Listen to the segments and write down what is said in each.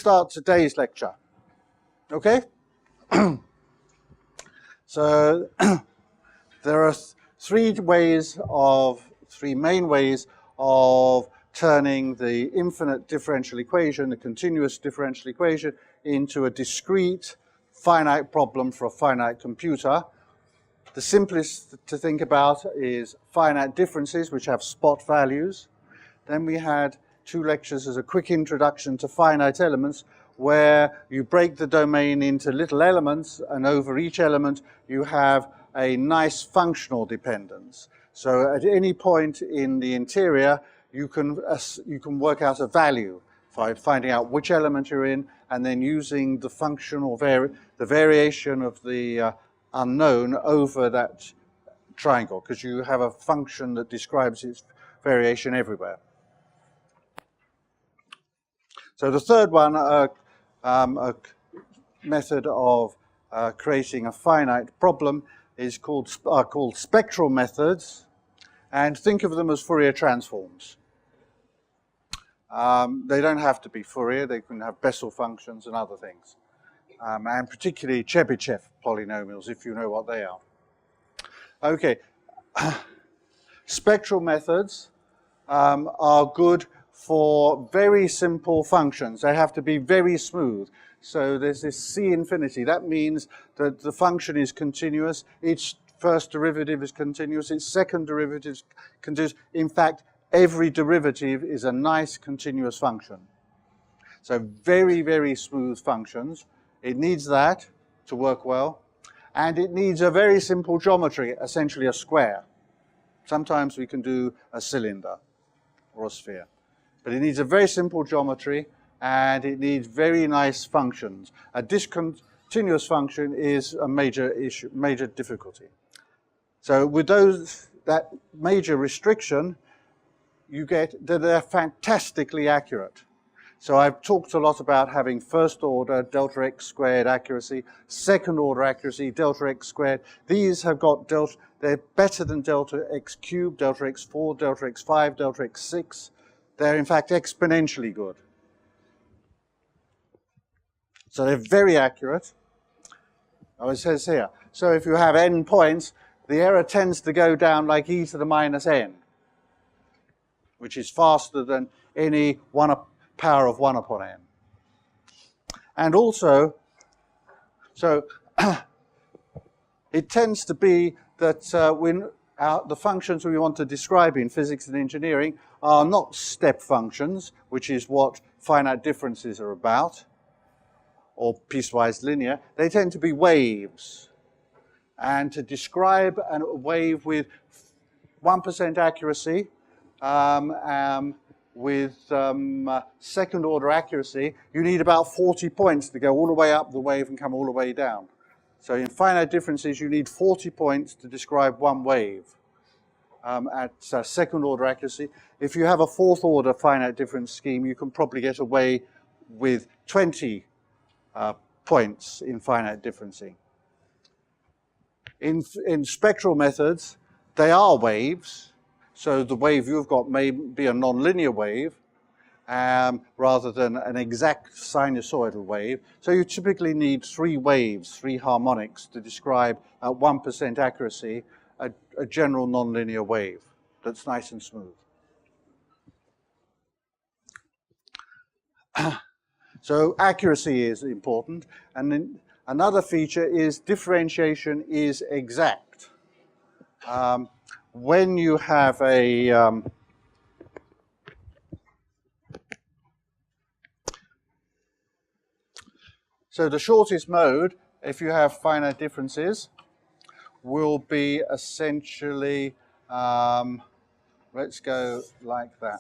start today's lecture. Okay? So there are three main ways of turning the infinite differential equation, the continuous differential equation, into a discrete finite problem for a finite computer. The simplest to think about is finite differences, which have spot values. Then we had 2 lectures as a quick introduction to finite elements, where you break the domain into little elements, and over each element you have a nice functional dependence. So at any point in the interior, you can work out a value by finding out which element you're in, and then using the function or the variation of the unknown over that triangle, because you have a function that describes its variation everywhere. So the third one, a method of creating a finite problem, is called spectral methods, and think of them as Fourier transforms. They don't have to be Fourier, they can have Bessel functions and other things, and particularly Chebyshev polynomials, if you know what they are. Okay, spectral methods are good for very simple functions. They have to be very smooth. So there's this C infinity. That means that the function is continuous. Its first derivative is continuous. Its second derivative is continuous. In fact, every derivative is a nice continuous function. So very, very smooth functions. It needs that to work well. And it needs a very simple geometry, essentially a square. Sometimes we can do a cylinder or a sphere. But it needs a very simple geometry, and it needs very nice functions. A discontinuous function is a major issue, major difficulty. So with that major restriction, you get that they're fantastically accurate. So I've talked a lot about having first order delta x squared accuracy, second order accuracy, delta x squared. These have got they're better than delta x cubed, delta x4, delta x5, delta x6. They're in fact exponentially good. So they're very accurate. Oh, it says here, so if you have n points, the error tends to go down like e to the minus n, which is faster than any power of 1 upon n. And also, so it tends to be that when the functions we want to describe in physics and engineering are not step functions, which is what finite differences are about, or piecewise linear. They tend to be waves. And to describe a wave with 1% accuracy, with second order accuracy, you need about 40 points to go all the way up the wave and come all the way down. So in finite differences, you need 40 points to describe one wave at second order accuracy. If you have a fourth order finite difference scheme, you can probably get away with 20 points in finite differencing. In spectral methods, they are waves. So the wave you've got may be a nonlinear wave rather than an exact sinusoidal wave. So you typically need 3 waves, 3 harmonics, to describe at 1% accuracy a general nonlinear wave that's nice and smooth. So accuracy is important. And then another feature is differentiation is exact. When you have a so the shortest mode, if you have finite differences, will be essentially, let's go like that.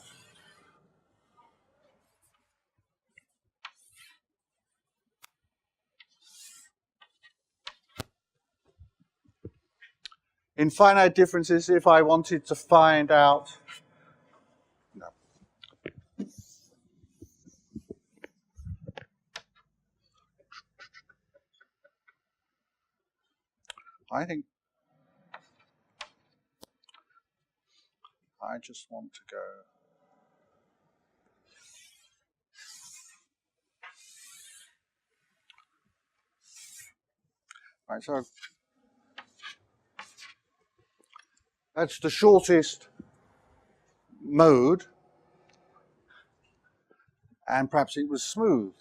In finite differences, if I wanted to find out, no. I think I just want to go. Right, so that's the shortest mode, and perhaps it was smooth.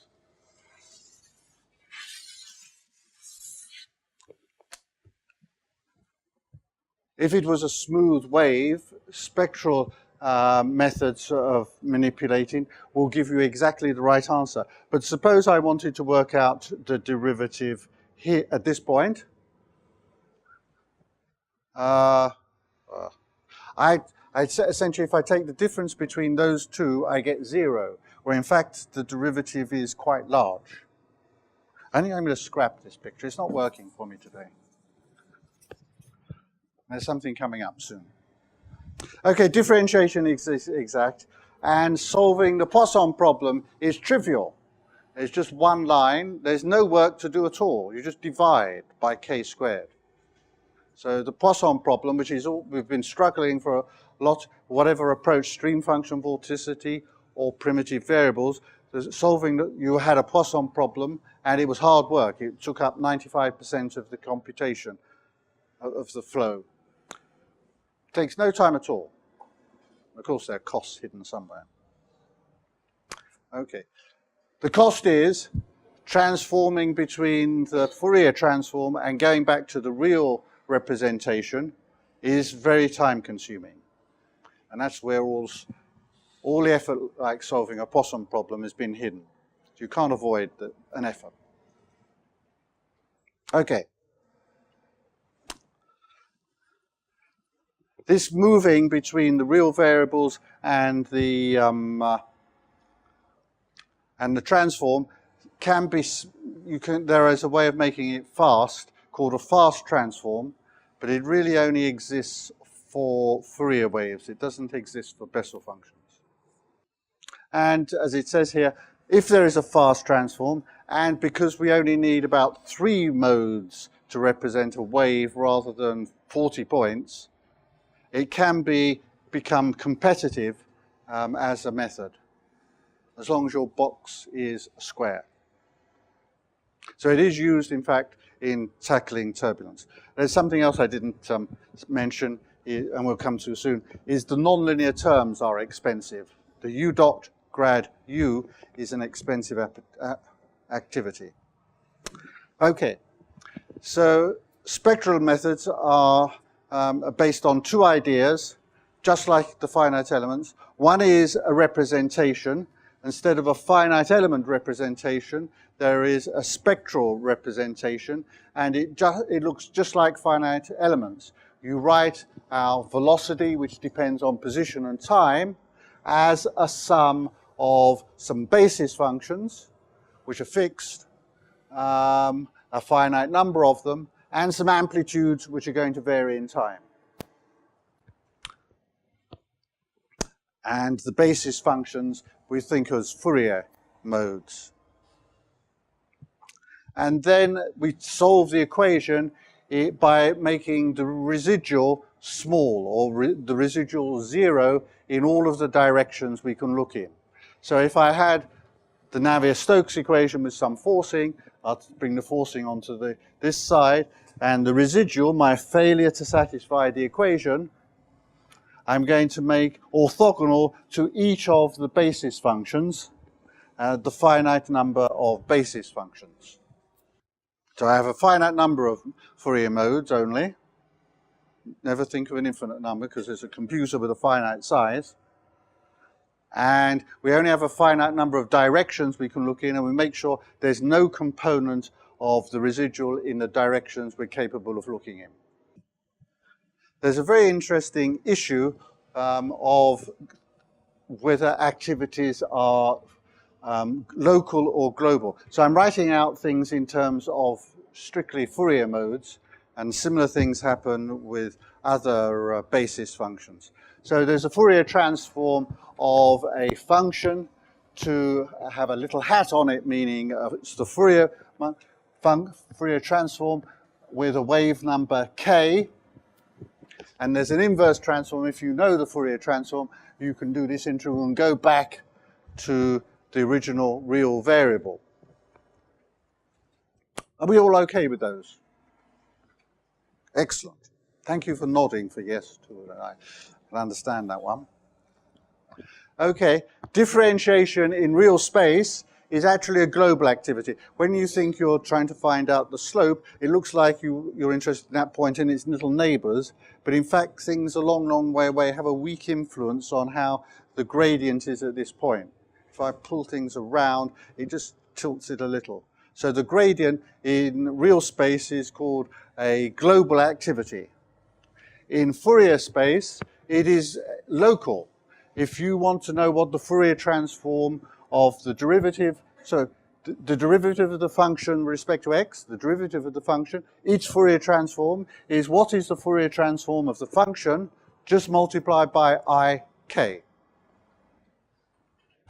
If it was a smooth wave, spectral methods of manipulating will give you exactly the right answer. But suppose I wanted to work out the derivative here at this point. I'd say essentially if I take the difference between those two, I get 0, where in fact the derivative is quite large. I think I'm going to scrap this picture. It's not working for me today. There's something coming up soon. Okay, differentiation is exact, and solving the Poisson problem is trivial. It's just one line. There's no work to do at all. You just divide by k squared. So the Poisson problem, which is all we've been struggling for a lot, whatever approach, stream function vorticity or primitive variables, solving, you had a Poisson problem, and it was hard work. It took up 95% of the computation of the flow. It takes no time at all. Of course, there are costs hidden somewhere. Okay. The cost is transforming between the Fourier transform and going back to the real representation is very time consuming. And that's where all the effort, like solving a Poisson problem, has been hidden. You can't avoid an effort. Okay. This moving between the real variables and the transform can be, there is a way of making it fast called a fast transform, but it really only exists for Fourier waves. It doesn't exist for Bessel functions. And as it says here, if there is a fast transform, and because we only need about 3 modes to represent a wave rather than 40 points, it can become competitive as a method, as long as your box is a square. So it is used, in fact, in tackling turbulence. There's something else I didn't mention, and we'll come to soon, is the nonlinear terms are expensive. The u dot grad u is an expensive activity. Okay, so spectral methods are based on 2 ideas, just like the finite elements. One is a representation. Instead of a finite element representation, there is a spectral representation, and it looks just like finite elements. You write our velocity, which depends on position and time, as a sum of some basis functions, which are fixed, a finite number of them, and some amplitudes which are going to vary in time. And the basis functions we think as Fourier modes. And then we solve the equation by making the residual small, or the residual 0 in all of the directions we can look in. So if I had the Navier-Stokes equation with some forcing, I'll bring the forcing onto this side, and the residual, my failure to satisfy the equation, I'm going to make orthogonal to each of the basis functions, the finite number of basis functions. So I have a finite number of Fourier modes only. Never think of an infinite number because there's a computer with a finite size. And we only have a finite number of directions we can look in, and we make sure there's no component of the residual in the directions we're capable of looking in. There's a very interesting issue of whether activities are local or global. So I'm writing out things in terms of strictly Fourier modes, and similar things happen with other basis functions. So there's a Fourier transform of a function to have a little hat on it, meaning it's the Fourier transform with a wave number k. And there's an inverse transform. If you know the Fourier transform, you can do this integral and go back to the original real variable. Are we all okay with those? Excellent. Thank you for nodding for yes to it. I can understand that one. Okay, differentiation in real space is actually a global activity. When you think you're trying to find out the slope, it looks like you're interested in that point and its little neighbors, but in fact things a long, long way away have a weak influence on how the gradient is at this point. If I pull things around, it just tilts it a little. So the gradient in real space is called a global activity. In Fourier space, it is local. If you want to know what the Fourier transform of the derivative, so the derivative of the function with respect to x, the derivative of the function, its Fourier transform is what is the Fourier transform of the function just multiplied by ik.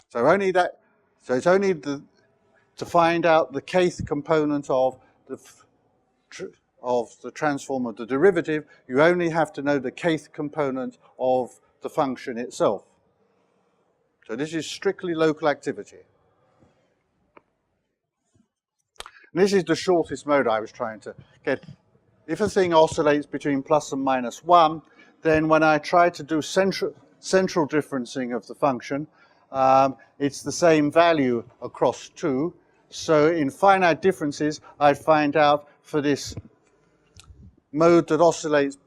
So only that. So it's only to find out the kth component of the transform of the derivative, you only have to know the kth component of the function itself. So this is strictly local activity. And this is the shortest mode I was trying to get. If a thing oscillates between plus and minus 1, then when I try to do central differencing of the function, it's the same value across 2. So in finite differences, I'd find out for this mode that oscillates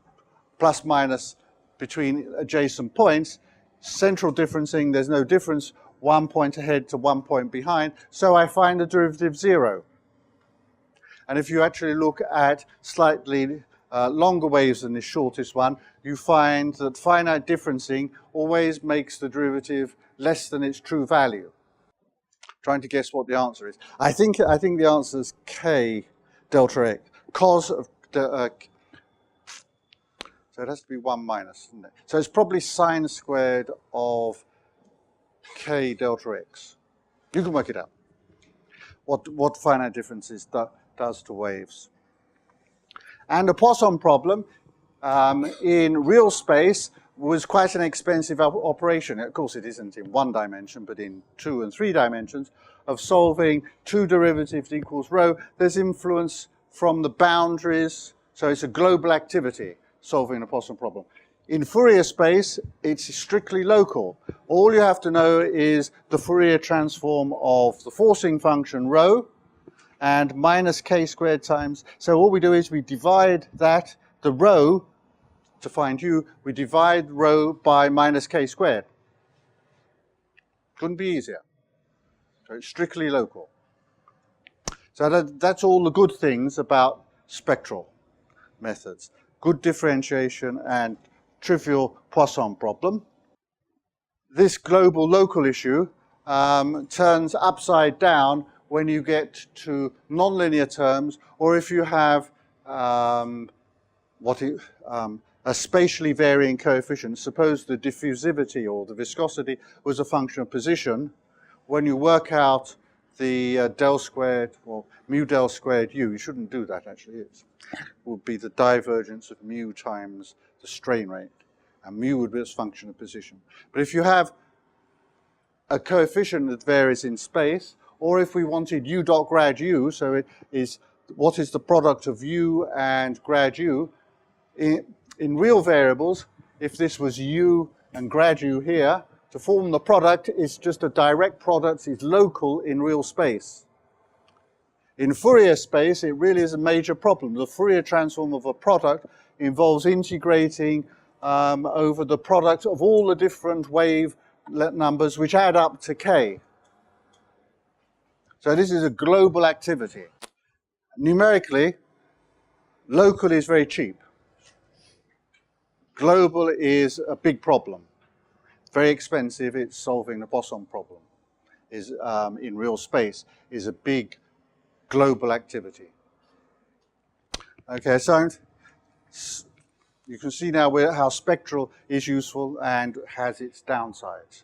plus minus between adjacent points, central differencing, there's no difference, 1 point ahead to 1 point behind, so I find the derivative 0. And if you actually look at slightly longer waves than this shortest one, you find that finite differencing always makes the derivative less than its true value. Trying to guess what the answer is. I think the answer is k delta x, cos of the, so it has to be 1 minus, isn't it? So it's probably sine squared of k delta x. You can work it out. What finite differences does to waves. And the Poisson problem in real space was quite an expensive operation. Of course, it isn't in 1 dimension, but in 2 and 3 dimensions, of solving 2 derivatives equals rho. There's influence from the boundaries, so it's a global activity, solving the Poisson problem. In Fourier space, it's strictly local. All you have to know is the Fourier transform of the forcing function rho and minus k squared times. So all we do is we divide that, the rho, to find u, we divide rho by minus k squared. Couldn't be easier. So it's strictly local. So that's all the good things about spectral methods. Good differentiation and trivial Poisson problem. This global local issue turns upside down when you get to nonlinear terms, or if you have a spatially varying coefficient. Suppose the diffusivity or the viscosity was a function of position. When you work out the del squared, or mu del squared u, you shouldn't do that actually, it would be the divergence of mu times the strain rate, and mu would be a function of position. But if you have a coefficient that varies in space, or if we wanted u dot grad u, so it is what is the product of u and grad u, in real variables, if this was u and grad u here, to form the product is just a direct product, it's local in real space. In Fourier space, it really is a major problem. The Fourier transform of a product involves integrating over the product of all the different wave numbers which add up to k. So this is a global activity. Numerically, local is very cheap. Global is a big problem. Very expensive, it's solving the Poisson problem. Is in real space is a big global activity. Okay, so you can see now how spectral is useful and has its downsides.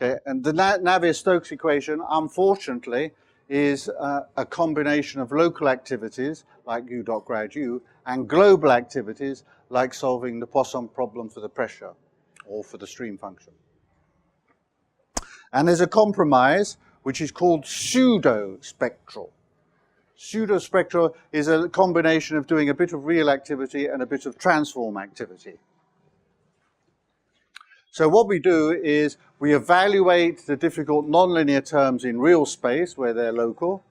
Okay, and the Navier-Stokes equation, unfortunately, is a combination of local activities, like u dot grad u, and global activities, like solving the Poisson problem for the pressure, or for the stream function. And there's a compromise, which is called pseudo-spectral. Pseudospectral is a combination of doing a bit of real activity and a bit of transform activity. So what we do is we evaluate the difficult nonlinear terms in real space where they're local,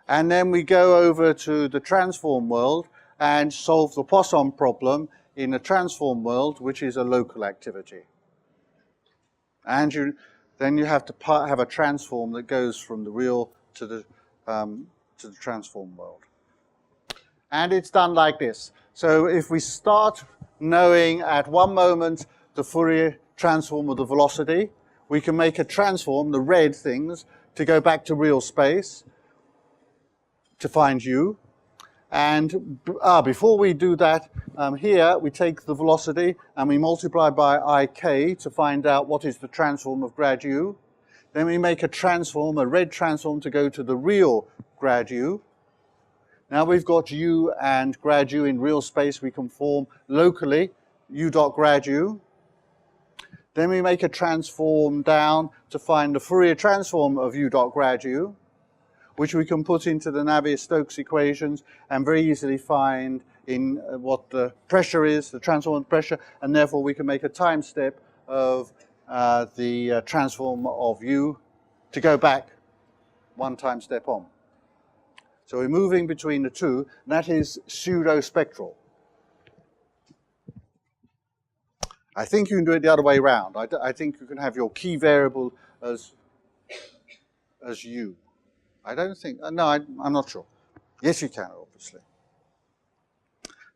and then we go over to the transform world and solve the Poisson problem in a transform world, which is a local activity. And then you have to have a transform that goes from the real to the transform world. And it's done like this. So if we start knowing at one moment the Fourier transform of the velocity, we can make a transform, the red things, to go back to real space to find u. And before we do that, here we take the velocity and we multiply by ik to find out what is the transform of grad u. Then we make a transform, a red transform, to go to the real grad u. Now we've got u and grad u in real space. We can form locally u dot grad u. Then we make a transform down to find the Fourier transform of u dot grad u, which we can put into the Navier-Stokes equations and very easily find in what the pressure is, the transform pressure, and therefore we can make a time step of the transform of u to go back one time step on. So we're moving between the two, and that is pseudospectral. I think you can do it the other way around. I think you can have your key variable as u. I don't think, no, I'm not sure. Yes, you can, obviously.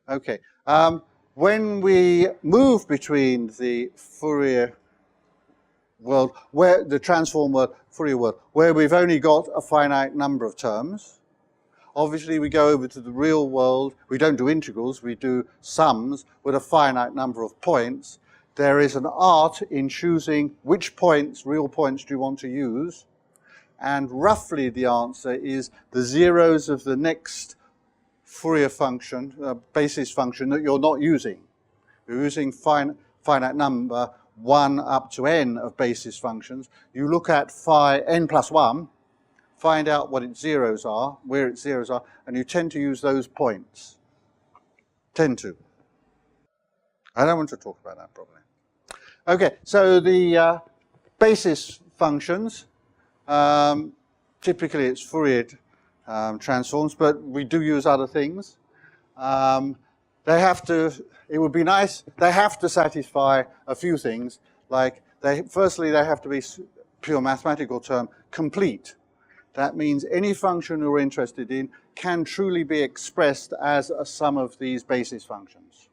Okay. When we move between the Fourier world, where the transform world, Fourier world, where we've only got a finite number of terms, obviously we go over to the real world. We don't do integrals, we do sums with a finite number of points. There is an art in choosing which points, real points, do you want to use. And roughly the answer is the zeros of the next Fourier function, basis function that you're not using. You're using finite number 1 up to n of basis functions. You look at phi n plus 1, find out what its zeros are, where its zeros are, and you tend to use those points. Tend to. I don't want to talk about that probably. Okay, so the basis functions, typically it's Fourier transforms, but we do use other things. They have to, it would be nice, they have to satisfy a few things, like firstly they have to be, pure mathematical term, complete. That means any function you're interested in can truly be expressed as a sum of these basis functions.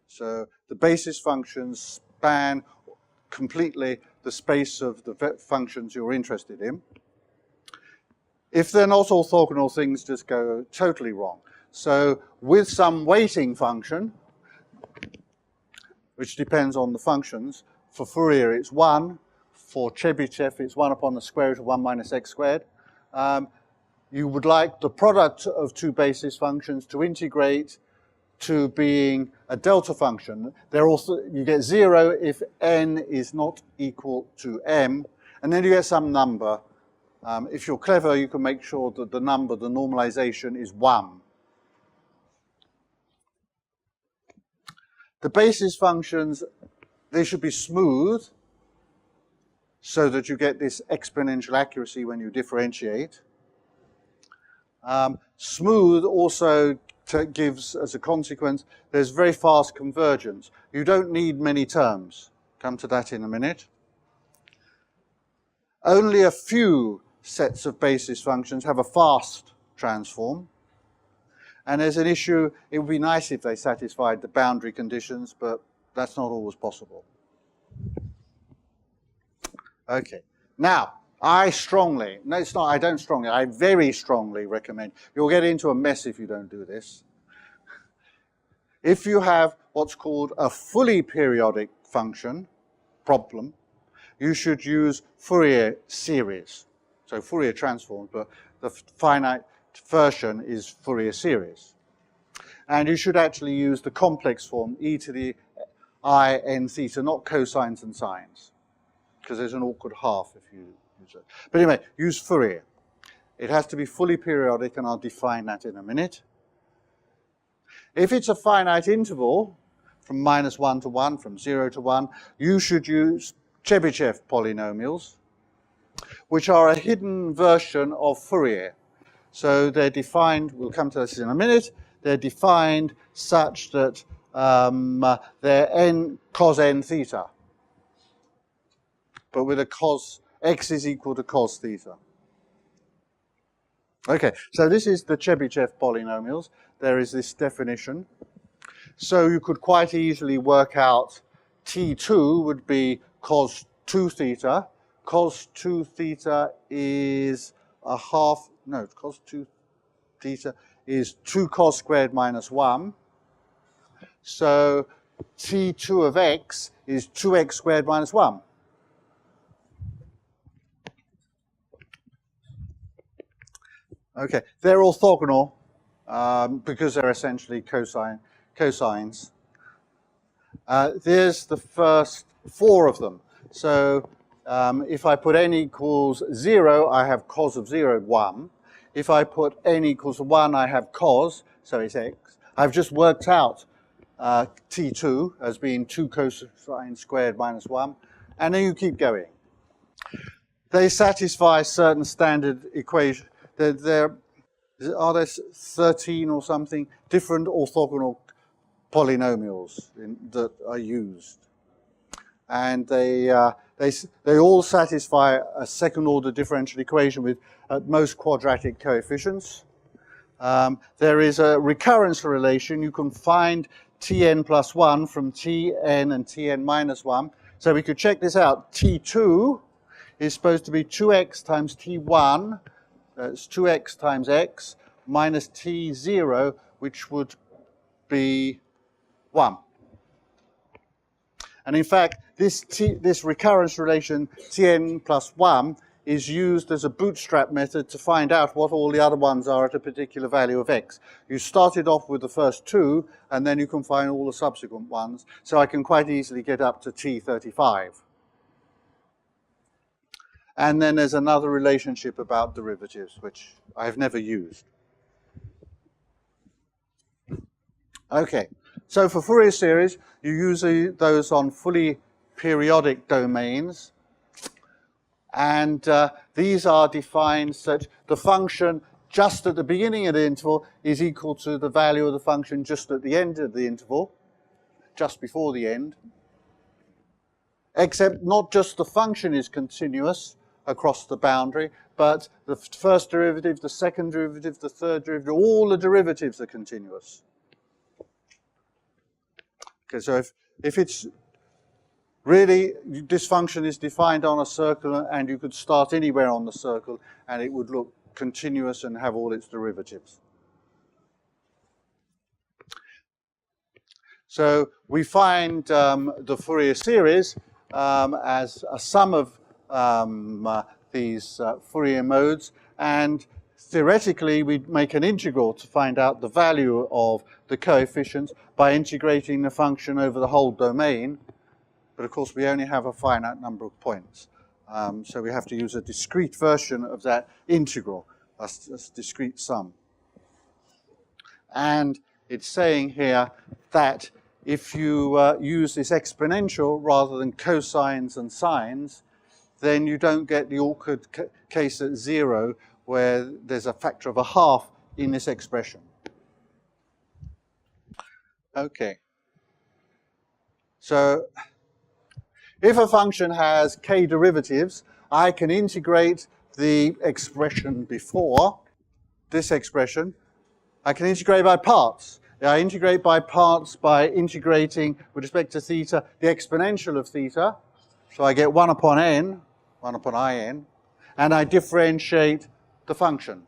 So the basis functions span completely the space of the functions you're interested in. If they're not orthogonal, things just go totally wrong. So with some weighting function, which depends on the functions, for Fourier it's 1, for Chebyshev it's 1 upon the square root of 1 minus x squared. You would like the product of two basis functions to integrate to being a delta function. You get 0 if n is not equal to m, and then you get some number. If you're clever, you can make sure that the number, the normalization, is 1. The basis functions, they should be smooth so that you get this exponential accuracy when you differentiate. Smooth also gives, as a consequence, there's very fast convergence. You don't need many terms. Come to that in a minute. Only a few sets of basis functions have a fast transform. And there's an issue, it would be nice if they satisfied the boundary conditions, but that's not always possible. Okay, now, I very strongly recommend, you'll get into a mess if you don't do this. If you have what's called a fully periodic function problem, you should use Fourier series. So Fourier transforms, but the finite version is Fourier series. And you should actually use the complex form, e to the I n theta, not cosines and sines, because there's an awkward half if you use it. But anyway, use Fourier. It has to be fully periodic, and I'll define that in a minute. If it's a finite interval, from -1 to 1, from 0 to 1, you should use Chebyshev polynomials, which are a hidden version of Fourier. So they're defined, we'll come to this in a minute, they're defined such that they're n cos n theta, but with a cos, x is equal to cos theta. Okay, so this is the Chebyshev polynomials. There is this definition. So you could quite easily work out T2 would be cos 2 theta. Cos 2 theta is a half, no, cos 2 theta is 2 cos squared minus 1. So T2 of x is 2x squared minus 1. Okay, they're orthogonal because they're essentially cosines. There's the first 4 of them. So if I put n equals 0, I have cos of 0, 1. If I put n equals 1, I have cos, so it's x. I've just worked out T2 as being 2 cosine squared minus 1, and then you keep going. They satisfy certain standard equations. Are there 13 or something different orthogonal polynomials that are used, and they all satisfy a second-order differential equation with at most quadratic coefficients. There is a recurrence relation. You can find Tn plus 1 from Tn and Tn minus 1. So we could check this out. T2 is supposed to be 2x times T1. It's 2x times x minus T0, which would be 1. And in fact, this recurrence relation, Tn plus 1, is used as a bootstrap method to find out what all the other ones are at a particular value of x. You started off with the first 2, and then you can find all the subsequent ones. So I can quite easily get up to T35. And then there's another relationship about derivatives, which I've never used. Okay, so for Fourier series, you use those on fully periodic domains. And these are defined such the function just at the beginning of the interval is equal to the value of the function just at the end of the interval, just before the end. Except not just the function is continuous across the boundary, but the first derivative, the second derivative, the third derivative, all the derivatives are continuous. Okay, so if it's really, this function is defined on a circle, and you could start anywhere on the circle, and it would look continuous and have all its derivatives. So we find the Fourier series as a sum of these Fourier modes, and theoretically we make an integral to find out the value of the coefficients by integrating the function over the whole domain. But of course we only have a finite number of points, so we have to use a discrete version of that integral, a discrete sum. And it's saying here that if you use this exponential rather than cosines and sines, then you don't get the awkward case at 0 where there's a factor of a half in this expression. Okay. So if a function has k derivatives, I can integrate the expression before, this expression. I can integrate by parts. I integrate by parts by integrating, with respect to theta, the exponential of theta. So I get 1 upon n, 1 upon in, and I differentiate the function.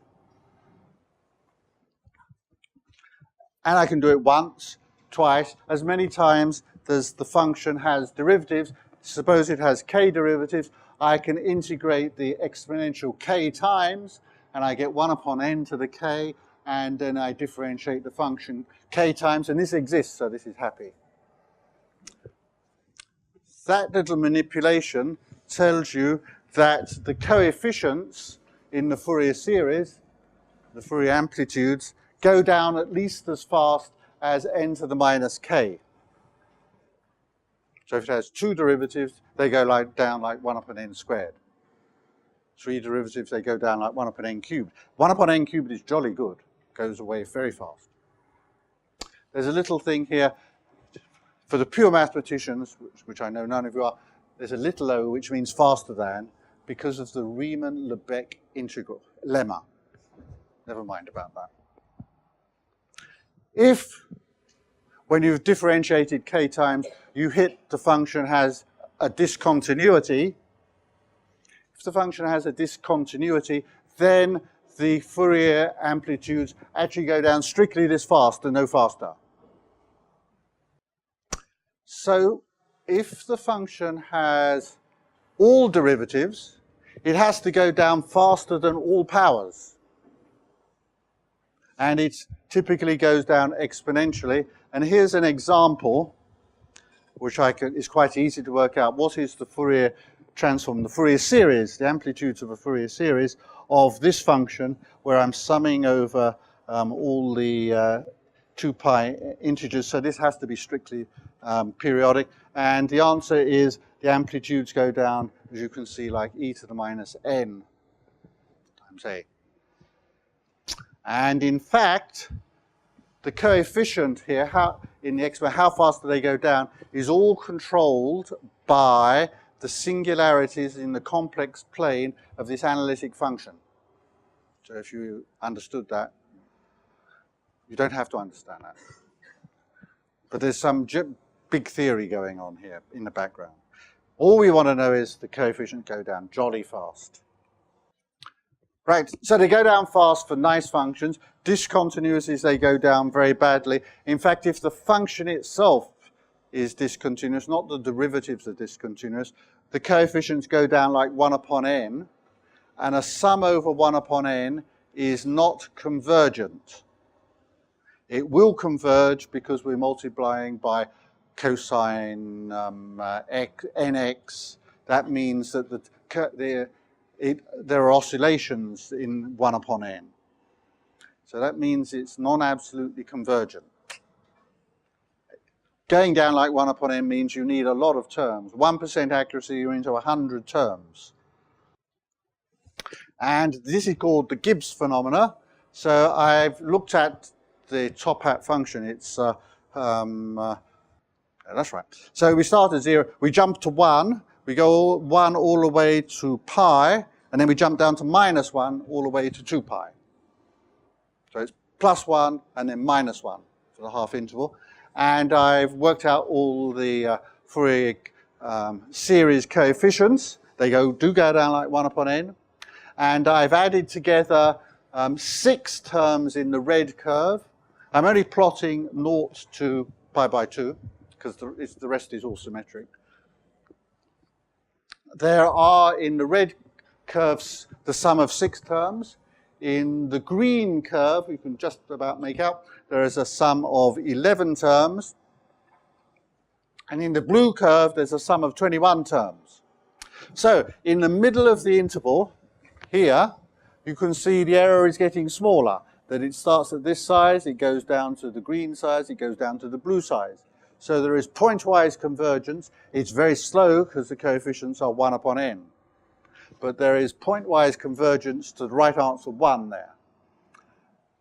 And I can do it once, twice, as many times as the function has derivatives. Suppose it has k derivatives, I can integrate the exponential k times, and I get 1 upon n to the k, and then I differentiate the function k times, and this exists, so this is happy. That little manipulation tells you that the coefficients in the Fourier series, the Fourier amplitudes, go down at least as fast as n to the minus k. So if it has two derivatives, they go down like 1 upon n squared. Three derivatives, they go down like 1 upon n cubed. 1 upon n cubed is jolly good. Goes away very fast. There's a little thing here for the pure mathematicians, which I know none of you are. There's a little o, which means faster than, because of the Riemann-Lebesgue integral lemma. Never mind about that. If, when you've differentiated k times, you hit the function has a discontinuity, if the function has a discontinuity, then the Fourier amplitudes actually go down strictly this fast and no faster. So if the function has all derivatives, it has to go down faster than all powers. And it typically goes down exponentially. And here's an example, which is quite easy to work out. What is the Fourier transform, the Fourier series, the amplitudes of a Fourier series of this function, where I'm summing over all the 2 pi integers. So this has to be strictly periodic. And the answer is the amplitudes go down, as you can see, like e to the minus n times a. And in fact, the coefficient here, in the exponent, how fast do they go down, is all controlled by the singularities in the complex plane of this analytic function. So if you understood that, you don't have to understand that. But there's some big theory going on here in the background. All we want to know is the coefficient go down jolly fast. Right, so they go down fast for nice functions. Discontinuities, they go down very badly. In fact, if the function itself is discontinuous, not the derivatives are discontinuous, the coefficients go down like 1 upon n, and a sum over 1 upon n is not convergent. It will converge because we're multiplying by cosine nx. That means that there are oscillations in 1 upon n. So that means it's non-absolutely convergent. Going down like 1 upon n means you need a lot of terms. 1% accuracy, you're into 100 terms. And this is called the Gibbs phenomena. So I've looked at the top hat function. It's, that's right. So we start at 0, we jump to 1, we go 1 all the way to pi, and then we jump down to minus 1 all the way to 2 pi. So it's plus 1 and then minus 1 for the half interval. And I've worked out all the Fourier series coefficients. They do go down like 1 upon n. And I've added together 6 terms in the red curve. I'm only plotting 0 to pi by 2, because the rest is all symmetric. There are, in the red curves, the sum of 6 terms. In the green curve, you can just about make out, there is a sum of 11 terms. And in the blue curve, there's a sum of 21 terms. So, in the middle of the interval, here, you can see the error is getting smaller. That it starts at this size, it goes down to the green size, it goes down to the blue size. So there is pointwise convergence. It's very slow because the coefficients are 1 upon n. But there is pointwise convergence to the right answer 1 there.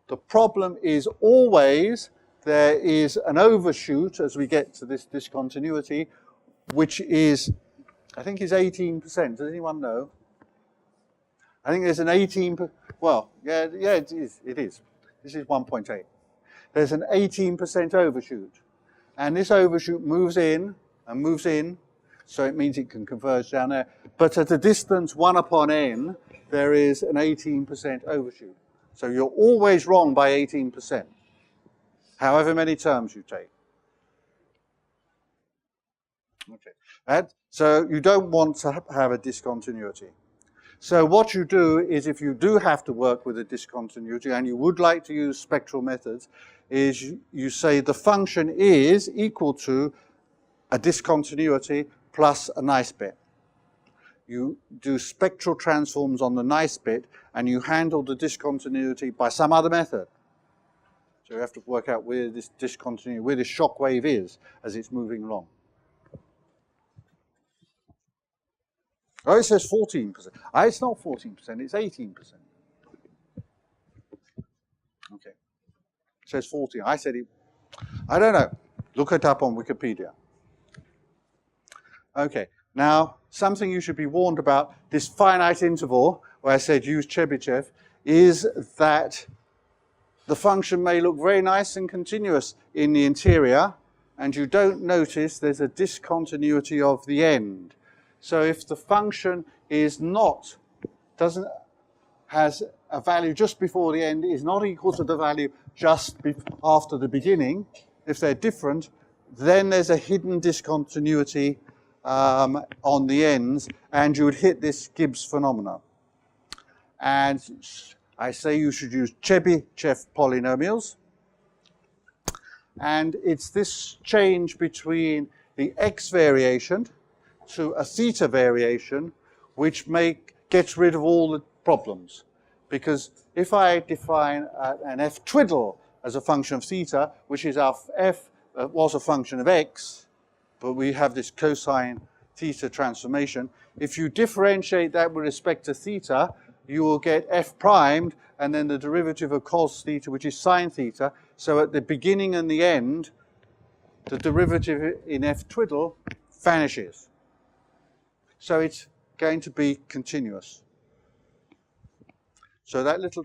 The problem is always there is an overshoot as we get to this discontinuity, which is, I think is 18%. Does anyone know? I think there's an 18%, well, yeah, it is. This is 1.8. There's an 18% overshoot. And this overshoot moves in and moves in, so it means it can converge down there. But at a distance 1 upon n, there is an 18% overshoot. So you're always wrong by 18%, however many terms you take. Okay. So you don't want to have a discontinuity. So what you do is, if you do have to work with a discontinuity and you would like to use spectral methods, is you say the function is equal to a discontinuity plus a nice bit. you do spectral transforms on the nice bit, and you handle the discontinuity by some other method. So you have to work out where this discontinuity, where this shock wave is as it's moving along. Oh, it says 14%. It's not 14%, it's 18%. Okay. It says 14. I said it. I don't know. Look it up on Wikipedia. Okay. Now, something you should be warned about, this finite interval, where I said use Chebyshev, is that the function may look very nice and continuous in the interior, and you don't notice there's a discontinuity of the end. So if the function is not, has a value just before the end, is not equal to the value just after the beginning, if they're different, then there's a hidden discontinuity on the ends, and you would hit this Gibbs phenomenon. And I say you should use Chebyshev polynomials. And it's this change between the x variation to a theta variation which gets rid of all the problems. Because if I define an f twiddle as a function of theta, which is our f was a function of x, but we have this cosine theta transformation, if you differentiate that with respect to theta, you will get f primed and then the derivative of cos theta, which is sine theta. So at the beginning and the end, the derivative in f twiddle vanishes. So it's going to be continuous. So that little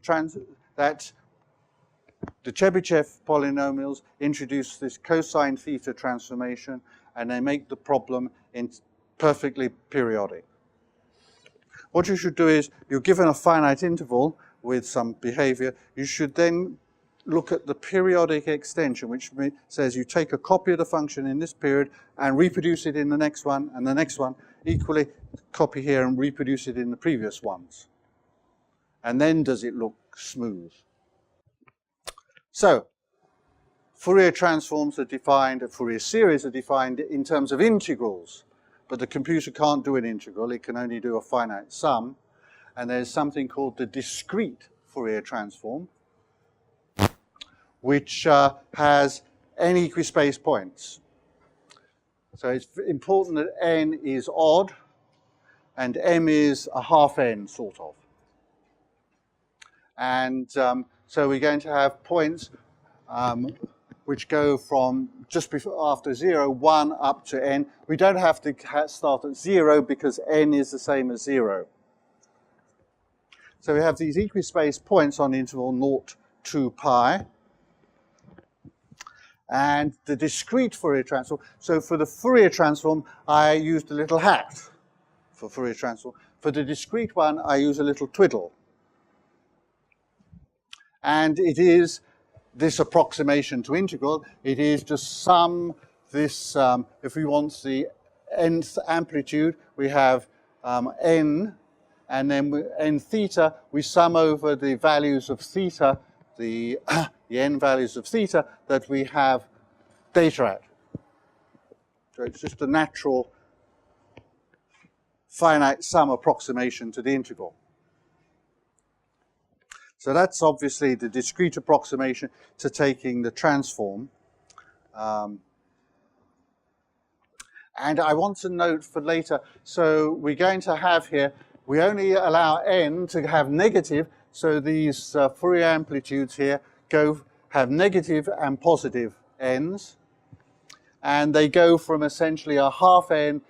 the Chebyshev polynomials introduce this cosine theta transformation, and they make the problem perfectly periodic. What you should do is, you're given a finite interval with some behavior, you should then look at the periodic extension, which says you take a copy of the function in this period and reproduce it in the next one, and the next one, equally copy here and reproduce it in the previous ones. And then does it look smooth? So, Fourier transforms are defined, Fourier series are defined in terms of integrals. But the computer can't do an integral, it can only do a finite sum. And there's something called the discrete Fourier transform, which has n equispaced points. So it's important that n is odd, and m is a half n, sort of. And so we're going to have points which go from just before, after 0, 1 up to n. We don't have to start at 0 because n is the same as 0. So we have these equispaced points on the interval 0 to pi. And the discrete Fourier transform. So for the Fourier transform, I used a little hat for Fourier transform. For the discrete one, I use a little twiddle. And it is this approximation to integral. It is just sum this, if we want the nth amplitude, we have n, and then n theta, we sum over the values of theta, the n values of theta that we have data at. So it's just a natural finite sum approximation to the integral. So that's obviously the discrete approximation to taking the transform. And I want to note for later, so we're going to have here, we only allow n to have negative, so these Fourier amplitudes here have negative and positive n's, and they go from essentially a half n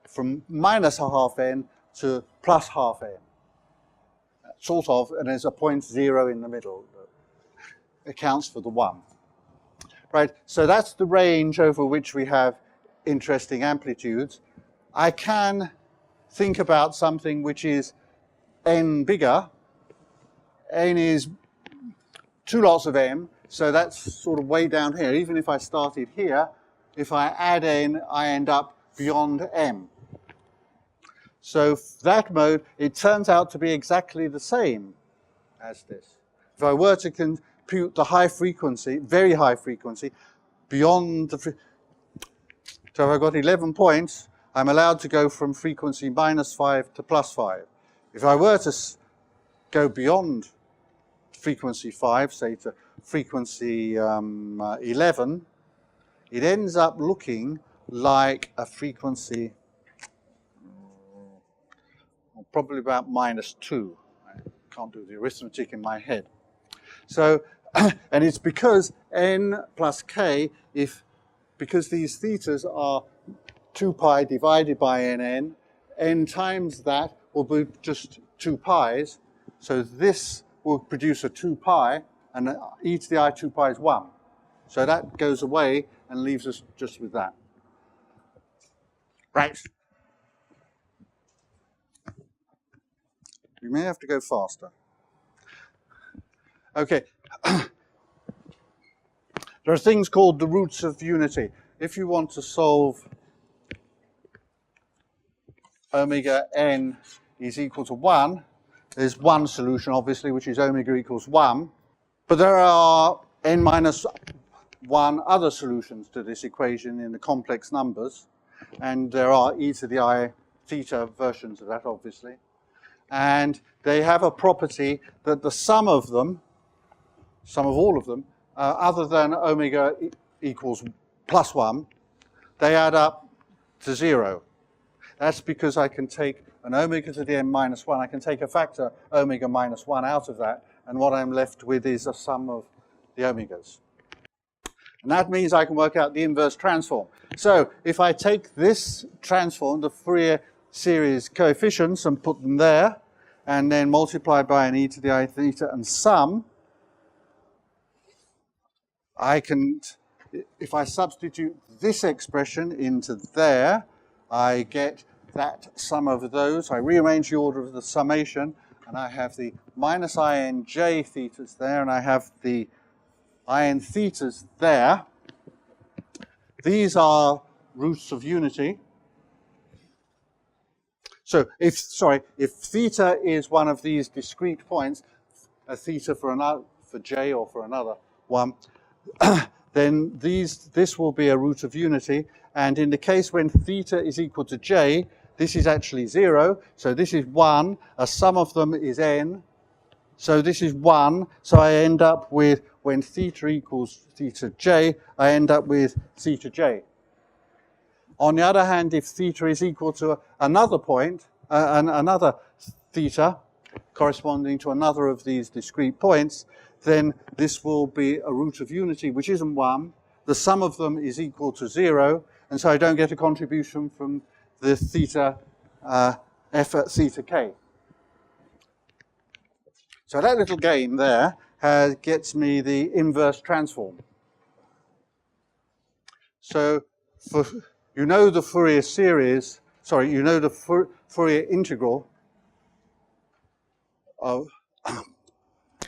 from minus a half n to plus half n. Sort of, and there's a 0.0 in the middle that accounts for the 1. Right, so that's the range over which we have interesting amplitudes. I can think about something which is n bigger. N is 2 lots of m, so that's sort of way down here. Even if I started here, if I add n, I end up beyond m. So that mode, it turns out to be exactly the same as this. If I were to compute the high frequency, very high frequency, beyond the... So if I've got 11 points, I'm allowed to go from frequency -5 to +5. If I were to go beyond frequency 5, say to frequency 11, it ends up looking like a frequency probably about -2. I can't do the arithmetic in my head. So, and it's because n plus k, because these thetas are 2 pi divided by n times that will be just 2 pi's. So this will produce a 2 pi, and e to the I 2 pi is 1. So that goes away and leaves us just with that. Right. We may have to go faster. Okay. There are things called the roots of unity. If you want to solve omega n is equal to 1, there's one solution, obviously, which is omega equals 1. But there are n minus 1 other solutions to this equation in the complex numbers. And there are e to the I theta versions of that, obviously. And they have a property that the sum of them, sum of all of them, other than omega equals +1, they add up to 0. That's because I can take an omega to the n minus 1, I can take a factor omega minus 1 out of that, and what I'm left with is a sum of the omegas. And that means I can work out the inverse transform. So if I take this transform, the Fourier series coefficients, and put them there, and then multiply by an e to the I theta and sum, I can, if I substitute this expression into there, I get that sum of those. I rearrange the order of the summation, and I have the minus in j thetas there, and I have the in thetas there. These are roots of unity. So if theta is one of these discrete points, a theta for another, for j or for another one, then this will be a root of unity. And in the case when theta is equal to j, this is actually 0. So this is 1. A sum of them is n. So this is 1. So I end up with, when theta equals theta j, I end up with theta j. On the other hand, if theta is equal to another point, another theta, corresponding to another of these discrete points, then this will be a root of unity, which isn't 1. The sum of them is equal to 0, and so I don't get a contribution from the theta f at theta k. So that little game there gets me the inverse transform. So you know the Fourier series, sorry, you know the Fourier integral of,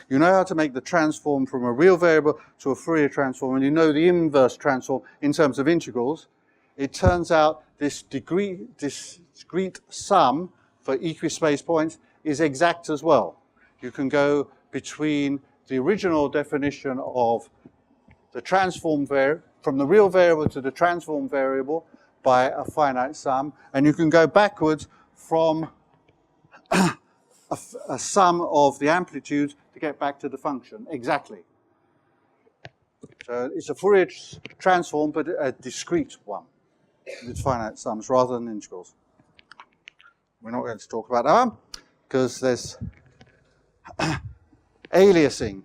you know how to make the transform from a real variable to a Fourier transform, and you know the inverse transform in terms of integrals. It turns out this discrete sum for equispace points is exact as well. You can go between the original definition of the transform from the real variable to the transform variable by a finite sum, and you can go backwards from a sum of the amplitudes to get back to the function, exactly. So it's a Fourier transform, but a discrete one with finite sums rather than integrals. We're not going to talk about that one, because there's aliasing.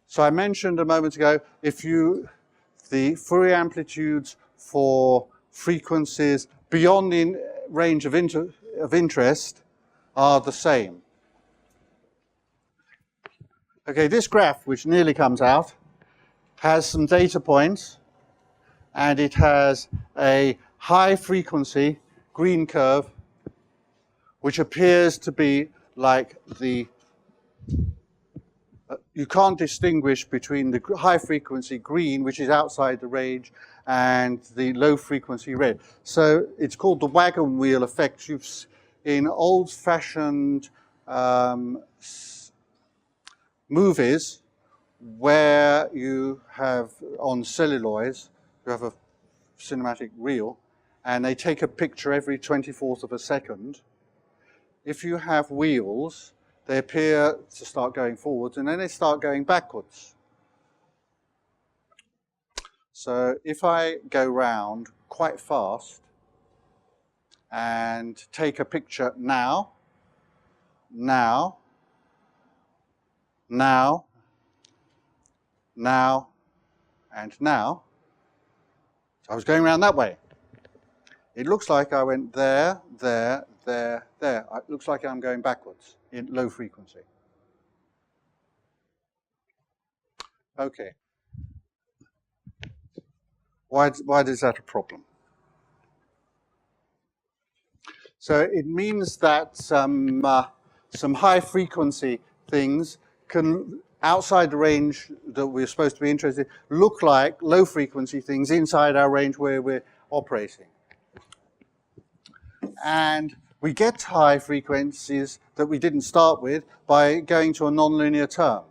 So I mentioned a moment ago, the Fourier amplitudes for frequencies beyond the range of interest are the same. Okay, this graph, which nearly comes out, has some data points, and it has a high frequency green curve, which appears to be like the you can't distinguish between the high frequency green, which is outside the range, and the low frequency red. So it's called the wagon wheel effect. In old-fashioned movies where you have on celluloids, you have a cinematic reel, and they take a picture every 24th of a second. If you have wheels, they appear to start going forwards, and then they start going backwards. So if I go round quite fast and take a picture now, now, now, now, and now, so I was going around that way. It looks like I went there, there, there, there. It looks like I'm going backwards in low frequency. Okay. Why is that a problem? So it means that some high frequency things can, outside the range that we're supposed to be interested in, look like low frequency things inside our range where we're operating. And we get high frequencies that we didn't start with by going to a nonlinear term.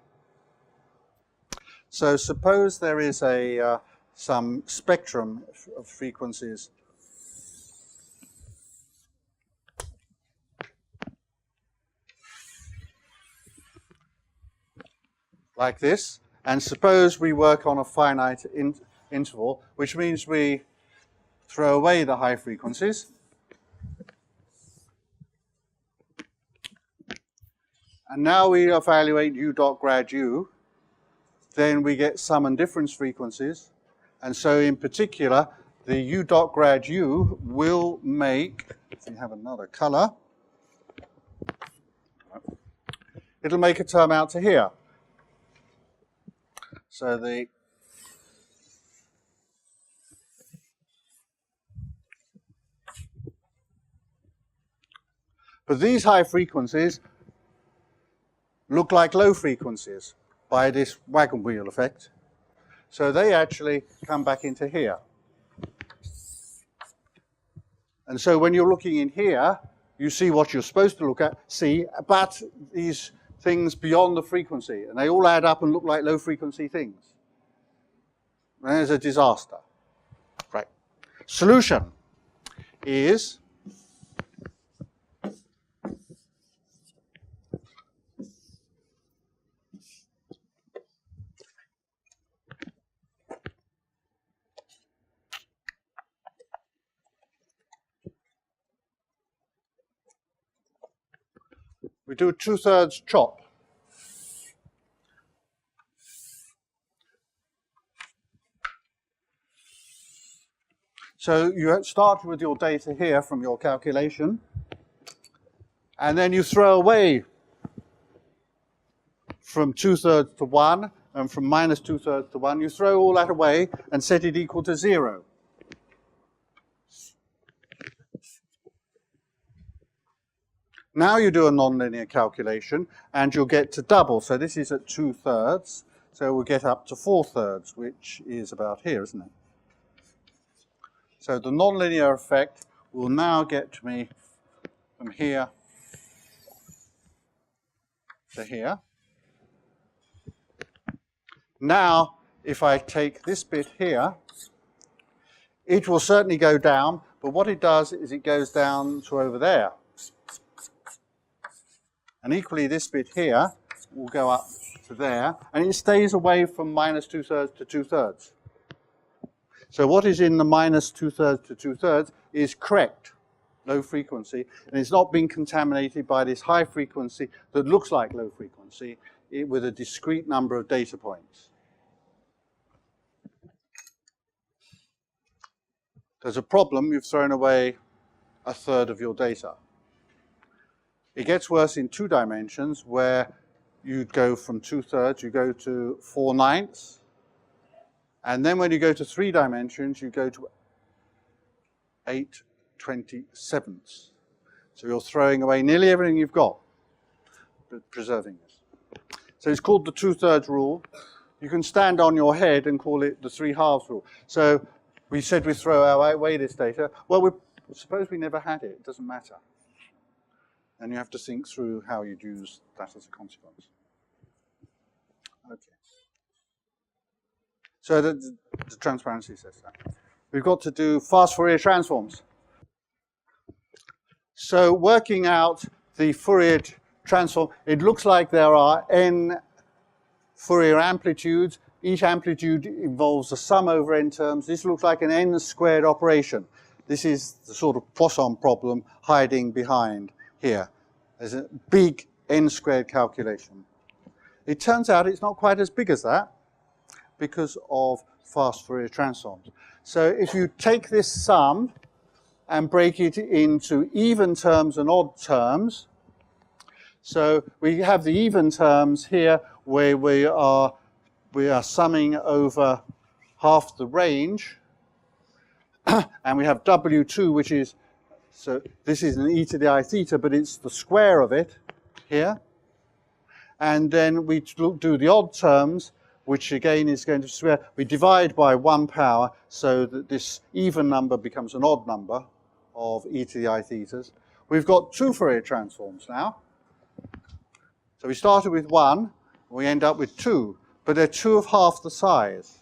So suppose there is some spectrum of frequencies like this, and suppose we work on a finite interval, which means we throw away the high frequencies. And now we evaluate u dot grad u, then we get sum and difference frequencies. And so in particular, the u dot grad u will make, if we have another color, it'll make a term out to here. So but these high frequencies look like low frequencies by this wagon wheel effect. So they actually come back into here. And so when you're looking in here, you see what you're supposed to look at, but these things beyond the frequency, and they all add up and look like low frequency things. And there's a disaster. Right. Solution is we do a 2/3 chop. So you start with your data here from your calculation, and then you throw away from 2/3 to 1, and from minus 2/3 to 1. You throw all that away and set it equal to 0. Now you do a nonlinear calculation, and you'll get to double. So this is at 2/3. So we'll get up to 4/3, which is about here, isn't it? So the nonlinear effect will now get me from here to here. Now, if I take this bit here, it will certainly go down, but what it does is it goes down to over there. And equally, this bit here will go up to there, and it stays away from minus 2/3 to 2/3. So what is in the minus 2/3 to 2/3 is correct, low frequency, and it's not being contaminated by this high frequency that looks like low frequency with a discrete number of data points. There's a problem, you've thrown away 1/3 of your data. It gets worse in 2 dimensions, where you go from 2/3, you go to 4/9. And then when you go to 3 dimensions, you go to 8/27. So you're throwing away nearly everything you've got, but preserving this. So it's called the 2/3 rule. You can stand on your head and call it the 3/2 rule. So we said we throw away this data. Well, suppose we never had it. It doesn't matter. And you have to think through how you'd use that as a consequence. Okay. So the transparency says that. We've got to do fast Fourier transforms. So working out the Fourier transform, it looks like there are n Fourier amplitudes. Each amplitude involves a sum over n terms. This looks like an n squared operation. This is the sort of Poisson problem hiding behind here. There's a big n squared calculation. It turns out it's not quite as big as that because of fast Fourier transforms. So if you take this sum and break it into even terms and odd terms, so we have the even terms here where we are summing over half the range, and we have W2, which is, so this is an e to the I theta, but it's the square of it here. And then we do the odd terms, which again is going to square. We divide by 1 power so that this even number becomes an odd number of e to the I thetas. We've got two Fourier transforms now. So we started with 1, we end up with 2, but they're 2 of half the size.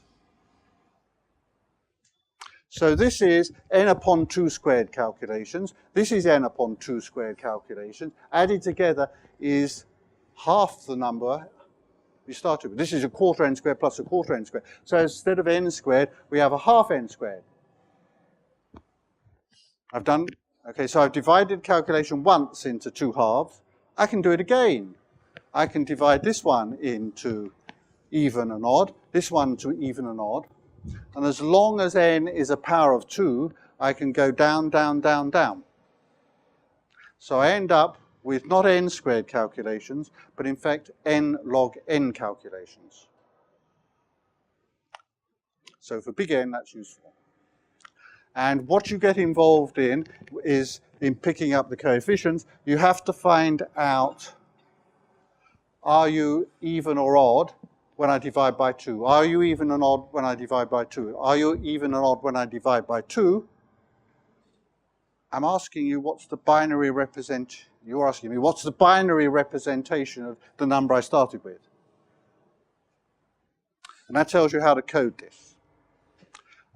So this is n upon 2 squared calculations. This is n upon 2 squared calculations. Added together is half the number we started with. This is a quarter n squared plus a quarter n squared. So instead of n squared, we have a half n squared. So I've divided calculation once into 2 halves. I can do it again. I can divide this one into even and odd, this one to even and odd. And as long as n is a power of 2, I can go down, down, down, down. So I end up with not n squared calculations, but in fact n log n calculations. So for big N, that's useful. And what you get involved in is, in picking up the coefficients, you have to find out, are you even or odd when I divide by 2? Are you even and odd when I divide by 2? Are you even and odd when I divide by 2? I'm asking you, what's the binary representation? You're asking me, what's the binary representation of the number I started with? And that tells you how to code this.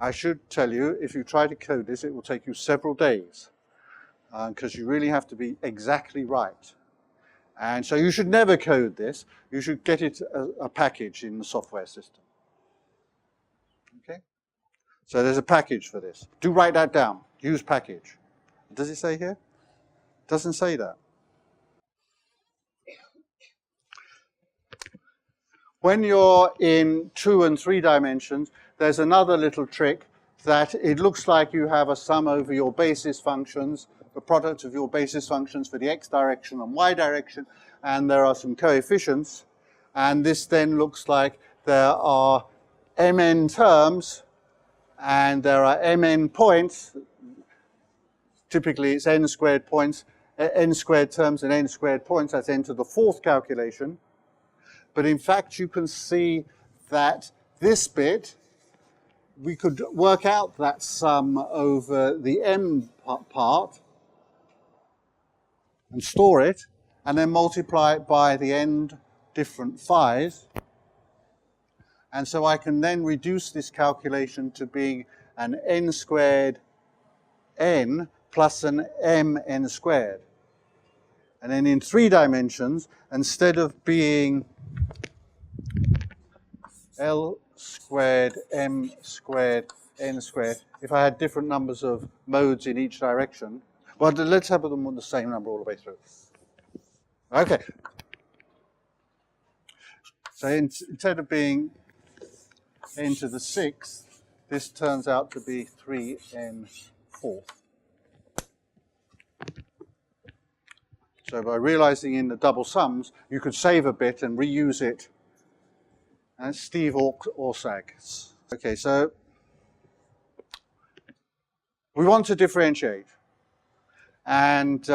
I should tell you, if you try to code this, it will take you several days, because you really have to be exactly right. And so you should never code this. You should get it a package in the software system. Okay? So there's a package for this. Do write that down. Use package. Does it say here? It doesn't say that. When you're in 2 and 3 dimensions, there's another little trick that it looks like you have a sum over your basis functions, the product of your basis functions for the x direction and y direction, and there are some coefficients, and this then looks like there are mn terms and there are mn points. Typically it's n squared points, n squared terms and n squared points. That's n to the 4th calculation. But in fact you can see that this bit, we could work out that sum over the m part and store it, and then multiply it by the n different phi's. And so I can then reduce this calculation to being an n squared n plus an mn squared. And then in 3 dimensions, instead of being L squared, m squared, n squared, if I had different numbers of modes in each direction, well, let's have them with the same number all the way through. Okay. So instead of being n to the 6th, this turns out to be 3n4. So by realizing in the double sums, you could save a bit and reuse it. And Steve Orsag. Okay, so we want to differentiate. And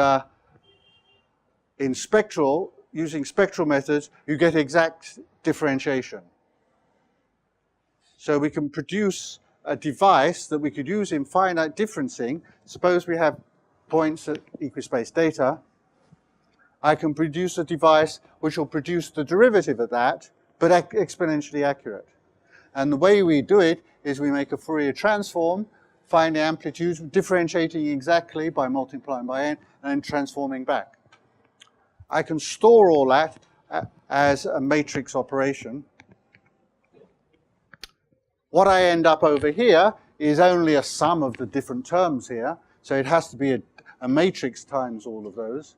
in spectral, using spectral methods, you get exact differentiation. So we can produce a device that we could use in finite differencing. Suppose we have points at equispaced data. I can produce a device which will produce the derivative of that, but exponentially accurate. And the way we do it is we make a Fourier transform find the amplitude, differentiating exactly by multiplying by n, and then transforming back. I can store all that as a matrix operation. What I end up over here is only a sum of the different terms here, so it has to be a matrix times all of those.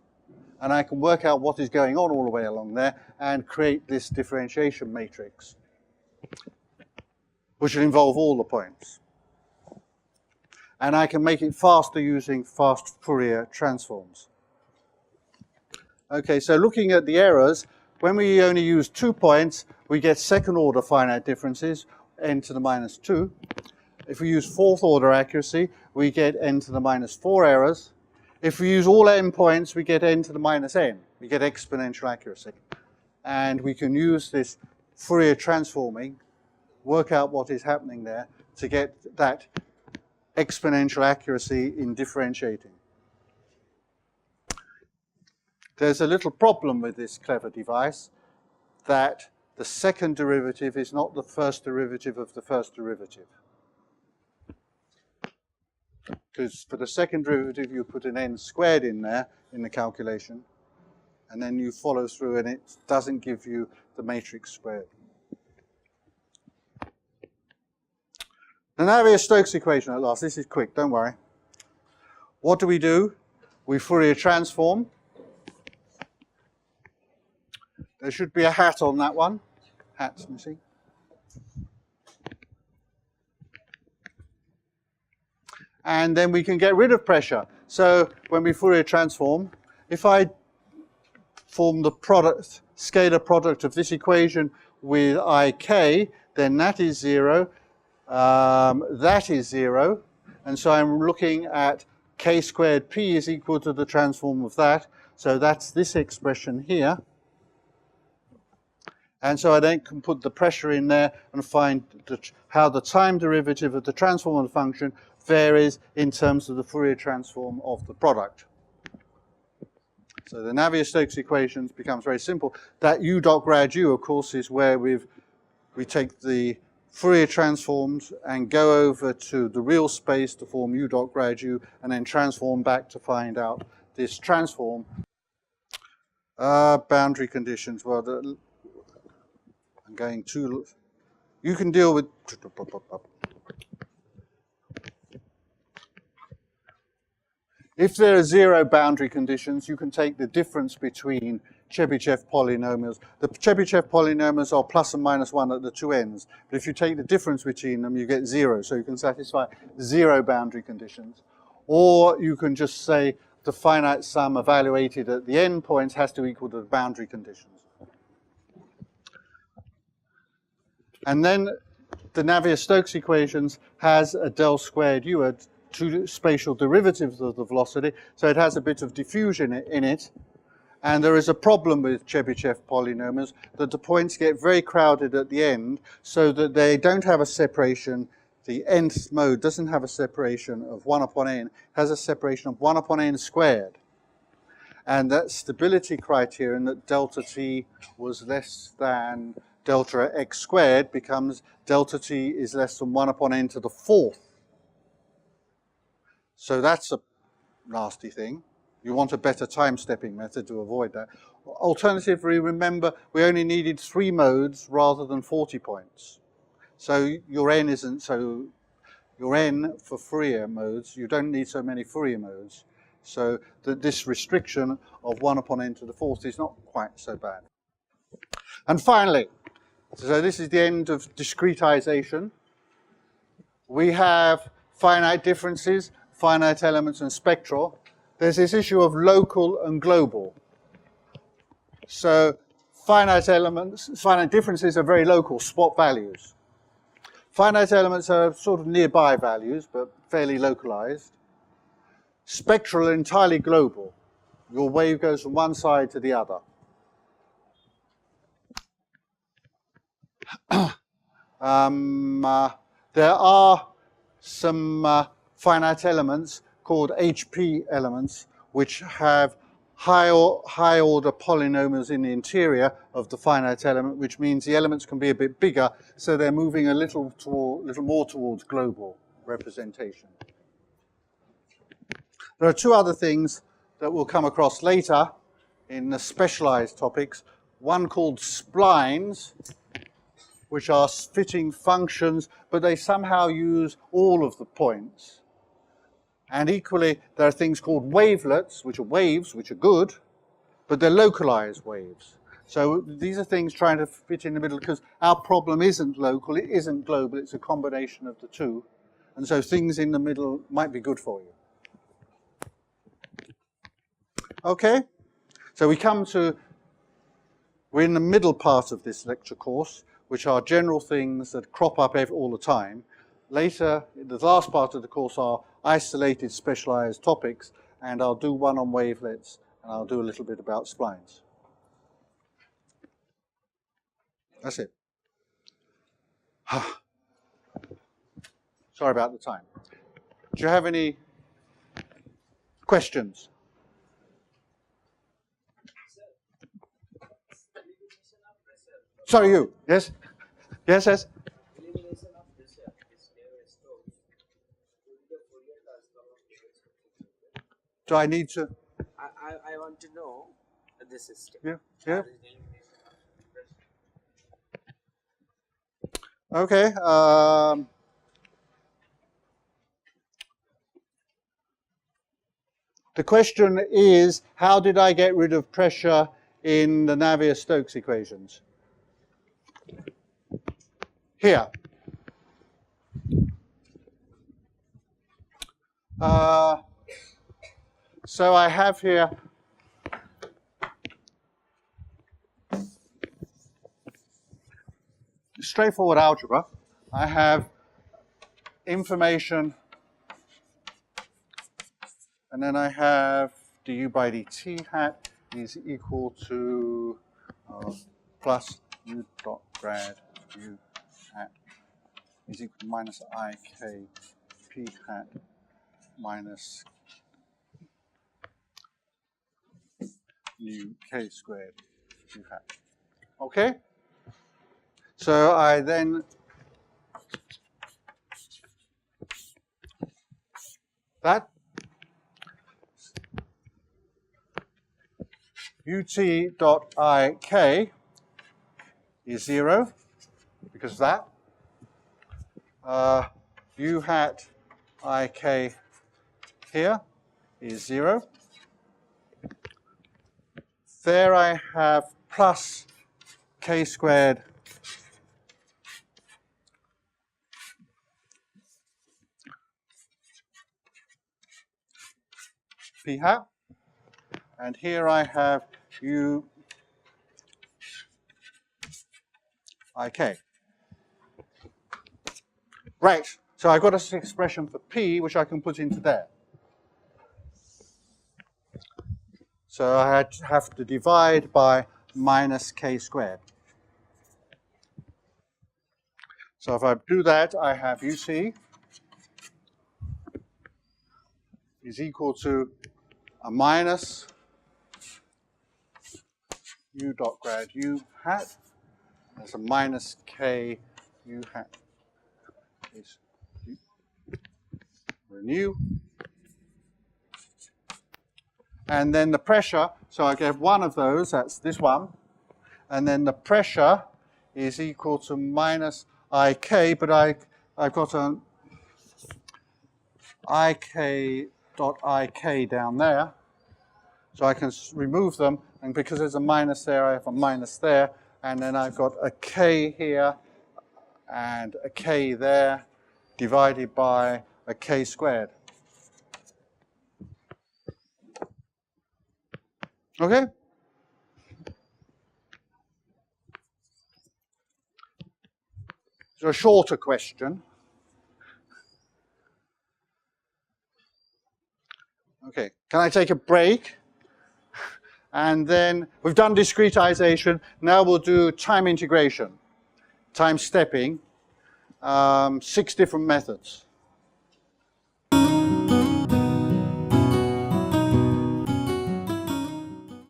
And I can work out what is going on all the way along there and create this differentiation matrix, which will involve all the points. And I can make it faster using fast Fourier transforms. Okay, so looking at the errors, when we only use 2 points, we get second order finite differences, n to the minus 2. If we use fourth order accuracy, we get n to the minus 4 errors. If we use all n points, we get n to the minus n. We get exponential accuracy. And we can use this Fourier transforming, work out what is happening there to get that exponential accuracy in differentiating. There's a little problem with this clever device, that the second derivative is not the first derivative of the first derivative. Because for the second derivative, you put an n squared in there in the calculation, and then you follow through and it doesn't give you the matrix squared. The Navier-Stokes equation at last. This is quick, don't worry. What do? We Fourier transform. There should be a hat on that one. Hat's missing. And then we can get rid of pressure. So when we Fourier transform, if I form the product, scalar product of this equation with ik, then that is 0. That is 0, and so I'm looking at k squared p is equal to the transform of that, so that's this expression here. And so I then can put the pressure in there and find how the time derivative of the transform of the function varies in terms of the Fourier transform of the product. So the Navier-Stokes equations becomes very simple. That u dot grad u, of course, is where we take the Fourier transforms and go over to the real space to form u dot grad u, and then transform back to find out this transform. Boundary conditions. Well, I'm going to. You can deal with. If there are 0 boundary conditions, you can take the difference between Chebyshev polynomials. The Chebyshev polynomials are plus and minus 1 at the two ends. But if you take the difference between them, you get 0. So you can satisfy 0 boundary conditions. Or you can just say the finite sum evaluated at the endpoints has to equal to the boundary conditions. And then the Navier-Stokes equations has a del squared u, a two spatial derivatives of the velocity. So it has a bit of diffusion in it. And there is a problem with Chebyshev polynomials that the points get very crowded at the end so that they don't have a separation. The nth mode doesn't have a separation of 1 upon n, it has a separation of 1 upon n squared. And that stability criterion that delta t was less than delta x squared becomes delta t is less than 1 upon n to the 4th. So that's a nasty thing. You want a better time-stepping method to avoid that. Alternatively, remember, we only needed 3 modes rather than 40 points. So your n isn't so, your n for Fourier modes, you don't need so many Fourier modes. So this restriction of 1 upon n to the 4th is not quite so bad. And finally, so this is the end of discretization. We have finite differences, finite elements, and spectral. There's this issue of local and global. So finite elements, finite differences are very local, spot values. Finite elements are sort of nearby values, but fairly localized. Spectral are entirely global. Your wave goes from one side to the other. There are some finite elements called HP elements, which have high order polynomials in the interior of the finite element, which means the elements can be a bit bigger, so they're moving a little more towards global. representation. There are two other things that we'll come across later in the specialized topics. One called splines, which are fitting functions, but they somehow use all of the points. And equally, there are things called wavelets, which are waves, which are good, but they're localized waves. So these are things trying to fit in the middle, because our problem isn't local, it isn't global, it's a combination of the two. And so things in the middle might be good for you. Okay, so we're in the middle part of this lecture course, which are general things that crop up all the time. Later, the last part of the course are isolated specialized topics, and I'll do one on wavelets, and I'll do a little bit about splines. That's it. Sorry about the time. Do you have any questions? Sorry, you. Yes? Yes, yes? Elimination of pressure is Navier-Stokes. The Fourier transform of Navier-Stokes. Do I need to? I want to know the system. Yeah, yeah. Okay. The question is, how did I get rid of pressure in the Navier-Stokes equations? Here. So I have here straightforward algebra. I have information, and then I have du by dt hat is equal to plus u dot grad u hat is equal to minus I k p hat minus u k squared u hat. Okay? So I then that ut dot I k is 0 because of that. U hat I k here is 0. There I have plus k squared p hat, and here I have u I k. Right, so I've got this expression for p which I can put into there. So I have to divide by minus k squared. So if I do that, I have uc is equal to a minus u dot grad u hat. There's a minus k u hat is renew. And then the pressure, so I get one of those, that's this one. And then the pressure is equal to minus ik, but I've got an ik dot ik down there. So I can remove them, and because there's a minus there, I have a minus there. And then I've got a k here and a k there divided by a k squared. Okay? So a shorter question. Okay, can I take a break? And then we've done discretization. Now we'll do time integration, time stepping, 6 different methods.